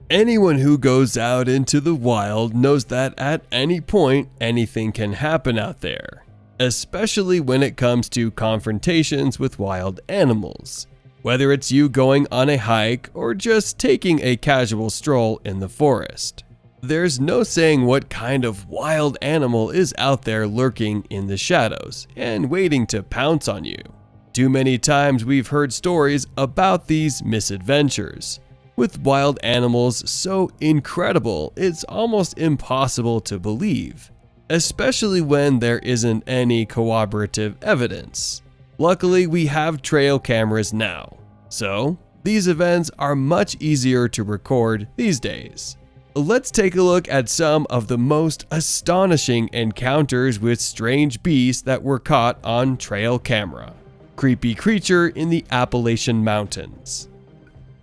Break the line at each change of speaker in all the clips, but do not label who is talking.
Anyone who goes out into the wild knows that at any point, anything can happen out there, especially when it comes to confrontations with wild animals. Whether it's you going on a hike or just taking a casual stroll in the forest, there's no saying what kind of wild animal is out there lurking in the shadows and waiting to pounce on you. Too many times we've heard stories about these misadventures, with wild animals so incredible it's almost impossible to believe, especially when there isn't any corroborative evidence. Luckily, we have trail cameras now, so these events are much easier to record these days. Let's take a look at some of the most astonishing encounters with strange beasts that were caught on trail camera. Creepy creature in the Appalachian Mountains.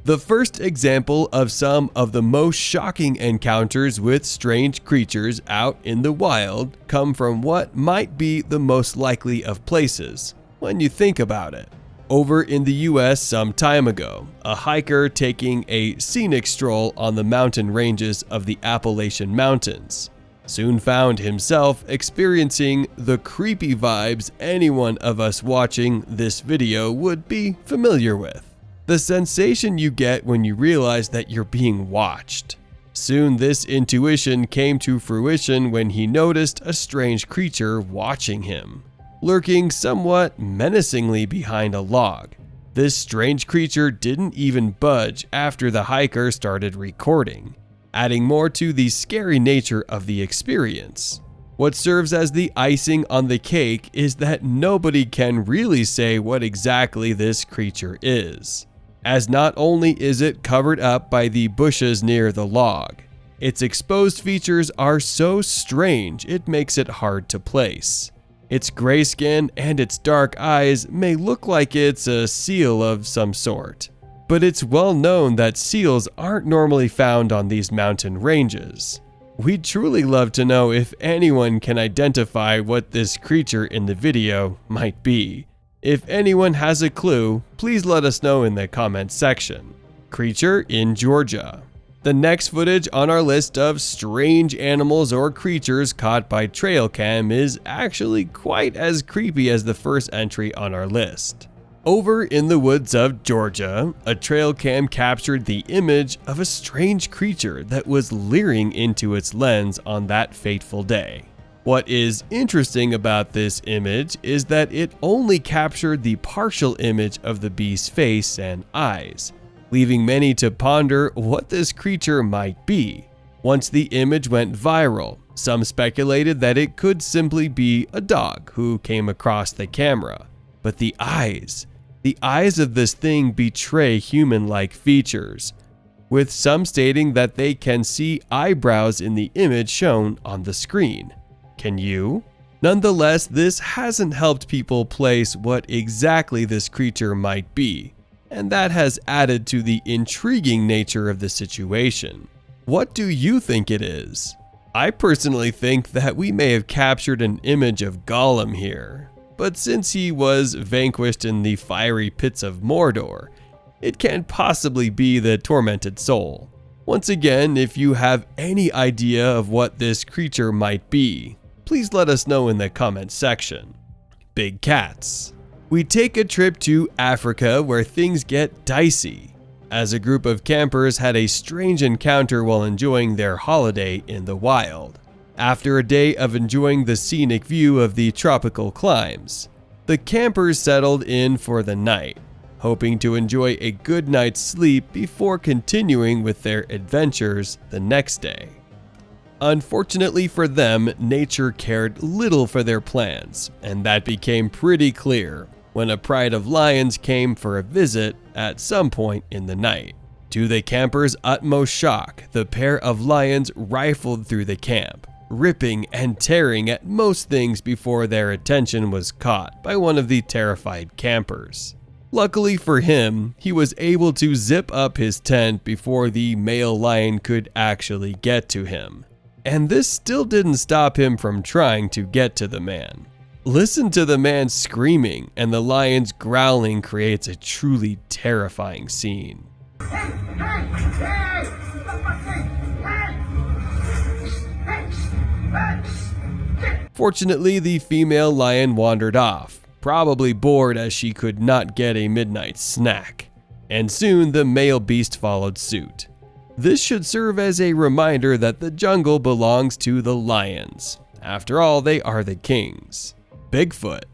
The first example of some of the most shocking encounters with strange creatures out in the wild come from what might be the most likely of places when you think about it. Over in the US some time ago, a hiker taking a scenic stroll on the mountain ranges of the Appalachian Mountains soon found himself experiencing the creepy vibes any one of us watching this video would be familiar with. The sensation you get when you realize that you're being watched. Soon this intuition came to fruition when he noticed a strange creature watching him, lurking somewhat menacingly behind a log. This strange creature didn't even budge after the hiker started recording, adding more to the scary nature of the experience. What serves as the icing on the cake is that nobody can really say what exactly this creature is, as not only is it covered up by the bushes near the log, its exposed features are so strange it makes it hard to place. Its gray skin and its dark eyes may look like it's a seal of some sort, but it's well known that seals aren't normally found on these mountain ranges. We'd truly love to know if anyone can identify what this creature in the video might be. If anyone has a clue, please let us know in the comments section. Creature in Georgia. The next footage on our list of strange animals or creatures caught by trail cam is actually quite as creepy as the first entry on our list. Over in the woods of Georgia, a trail cam captured the image of a strange creature that was leering into its lens on that fateful day. What is interesting about this image is that it only captured the partial image of the beast's face and eyes, leaving many to ponder what this creature might be. Once the image went viral, some speculated that it could simply be a dog who came across the camera. But the eyes of this thing betray human-like features, with some stating that they can see eyebrows in the image shown on the screen. Can you? Nonetheless, this hasn't helped people place what exactly this creature might be, and that has added to the intriguing nature of the situation. What do you think it is? I personally think that we may have captured an image of Gollum here, but since he was vanquished in the fiery pits of Mordor, it can't possibly be the tormented soul. Once again, if you have any idea of what this creature might be, please let us know in the comments section. Big cats. We take a trip to Africa where things get dicey, as a group of campers had a strange encounter while enjoying their holiday in the wild. After a day of enjoying the scenic view of the tropical climes, the campers settled in for the night, hoping to enjoy a good night's sleep before continuing with their adventures the next day. Unfortunately for them, nature cared little for their plans, and that became pretty clear when a pride of lions came for a visit at some point in the night. To the campers' utmost shock, the pair of lions rifled through the camp, ripping and tearing at most things before their attention was caught by one of the terrified campers. Luckily for him, he was able to zip up his tent before the male lion could actually get to him. And this still didn't stop him from trying to get to the man. Listen to the man screaming, and the lion's growling creates a truly terrifying scene.
Hey!
Fortunately, the female lion wandered off, probably bored as she could not get a midnight snack, and soon the male beast followed suit. This should serve as a reminder that the jungle belongs to the lions. After all, they are the kings. Bigfoot.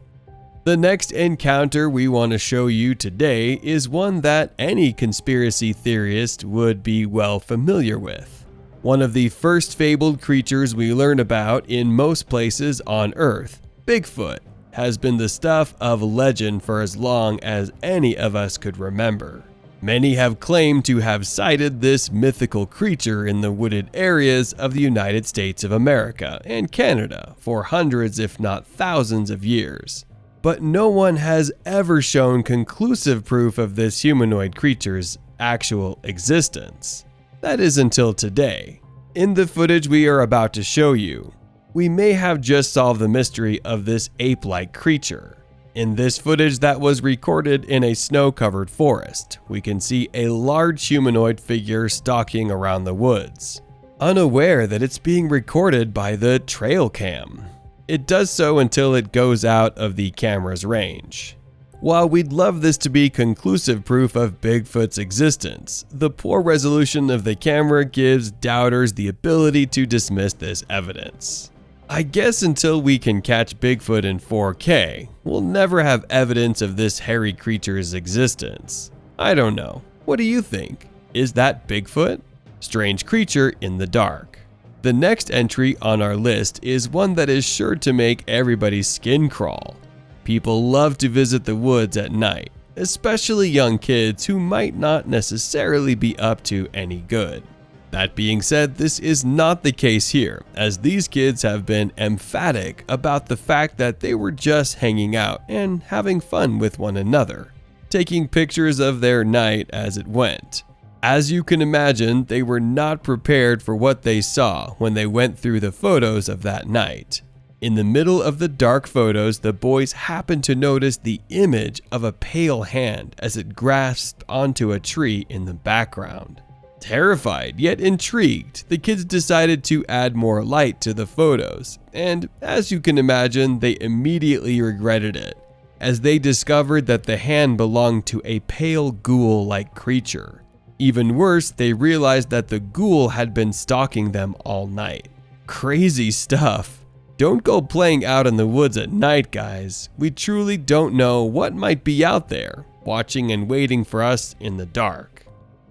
The next encounter we want to show you today is one that any conspiracy theorist would be well familiar with. One of the first fabled creatures we learn about in most places on Earth, Bigfoot, has been the stuff of legend for as long as any of us could remember. Many have claimed to have sighted this mythical creature in the wooded areas of the United States of America and Canada for hundreds if not thousands of years. But no one has ever shown conclusive proof of this humanoid creature's actual existence. That is until today. In the footage we are about to show you, we may have just solved the mystery of this ape-like creature. In this footage that was recorded in a snow-covered forest, we can see a large humanoid figure stalking around the woods, unaware that it's being recorded by the trail cam. It does so until it goes out of the camera's range. While we'd love this to be conclusive proof of Bigfoot's existence, the poor resolution of the camera gives doubters the ability to dismiss this evidence. I guess until we can catch Bigfoot in 4K, we'll never have evidence of this hairy creature's existence. I don't know. What do you think? Is that Bigfoot? Strange creature in the dark. The next entry on our list is one that is sure to make everybody's skin crawl. People love to visit the woods at night, especially young kids who might not necessarily be up to any good. That being said, this is not the case here, as these kids have been emphatic about the fact that they were just hanging out and having fun with one another, taking pictures of their night as it went. As you can imagine, they were not prepared for what they saw when they went through the photos of that night. In the middle of the dark photos, the boys happened to notice the image of a pale hand as it grasped onto a tree in the background. Terrified yet intrigued, the kids decided to add more light to the photos, and as you can imagine, they immediately regretted it, as they discovered that the hand belonged to a pale ghoul-like creature. Even worse, they realized that the ghoul had been stalking them all night. Crazy stuff. Don't go playing out in the woods at night, guys. We truly don't know what might be out there, watching and waiting for us in the dark.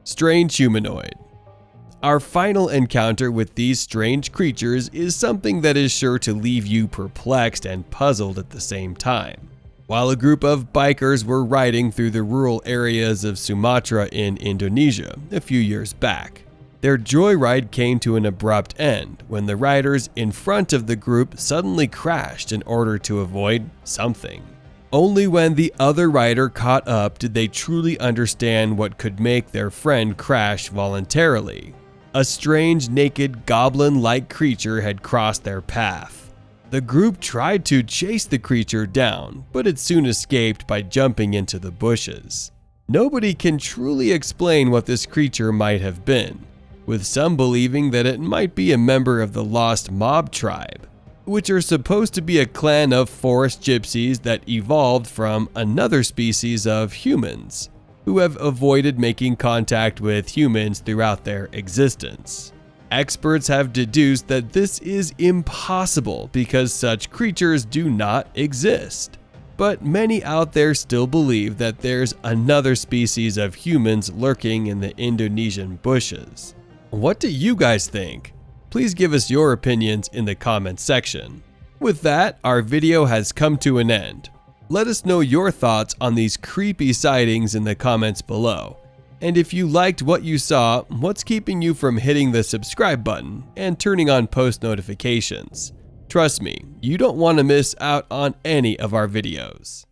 Strange humanoid. Our final encounter with these strange creatures is something that is sure to leave you perplexed and puzzled at the same time. While a group of bikers were riding through the rural areas of Sumatra in Indonesia a few years back, their joyride came to an abrupt end when the riders in front of the group suddenly crashed in order to avoid something. Only when the other rider caught up did they truly understand what could make their friend crash voluntarily. A strange, naked, goblin-like creature had crossed their path. The group tried to chase the creature down, but it soon escaped by jumping into the bushes. Nobody can truly explain what this creature might have been, with some believing that it might be a member of the Lost Mob tribe, which are supposed to be a clan of forest gypsies that evolved from another species of humans, who have avoided making contact with humans throughout their existence. Experts have deduced that this is impossible because such creatures do not exist. But many out there still believe that there's another species of humans lurking in the Indonesian bushes. What do you guys think? Please give us your opinions in the comments section. With that, our video has come to an end. Let us know your thoughts on these creepy sightings in the comments below. And if you liked what you saw, what's keeping you from hitting the subscribe button and turning on post notifications? Trust me, you don't want to miss out on any of our videos.